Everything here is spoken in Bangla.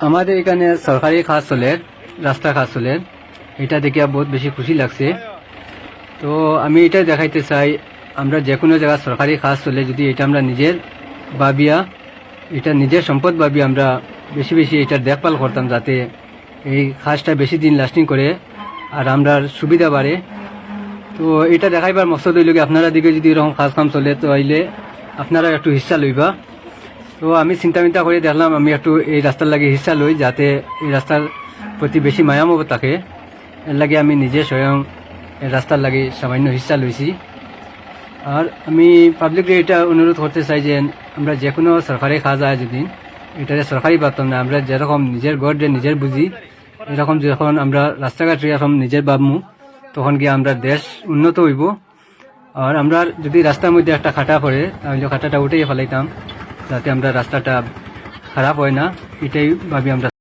আমাদের এখানে সরকারি কাজ চলে, রাস্তা কাজ চলে, এটা দেখে বহুত বেশি খুশি লাগছে। তো আমি এটা দেখাইতে চাই, আমরা যে কোনো জায়গায় সরকারি কাজ চলে যদি এটা আমরা নিজের ভাবিয়া, এটা নিজের সম্পদ ভাবি আমরা বেশি বেশি এটা দেখভাল করতাম, যাতে এই কাজটা বেশি দিন লাস্টিং করে আর আমরা সুবিধা বাড়ে। তো এটা দেখাইবার মকসদ হইল কি, আপনারা দিকে যদি এরকম কাজ কাম চলে তো আইলে আপনারা একটু হিস্সা লইবা। তো আমি চিন্তা করে দেখলাম আমি একটু এই রাস্তার লাগে হিস্সা লই, যাতে এই রাস্তার প্রতি বেশি মায়ামব থাকে। এর লাগে আমি নিজে স্বয়ং এই রাস্তার লাগে সামান্য হিস্সা লইছি। আর আমি পাবলিকলি এটা অনুরোধ করতে চাই যে আমরা যে কোনো সরকারি কাজ আয় যদি এটারে সরকারি ভাবতাম না, আমরা যেরকম নিজের গড়ে নিজের বুঝি, এরকম যখন আমরা রাস্তাঘাট এরকম নিজের ভাবমু, তখন গিয়ে আমরা দেশ উন্নত হইব। আর আমরা যদি রাস্তার মধ্যে একটা খাটা পড়ে, তাহলে খাটাটা উঠেই ফেলাইতাম, যাতে আমরা রাস্তাটা খারাপ হয় না, এটাই ভাবি আমরা।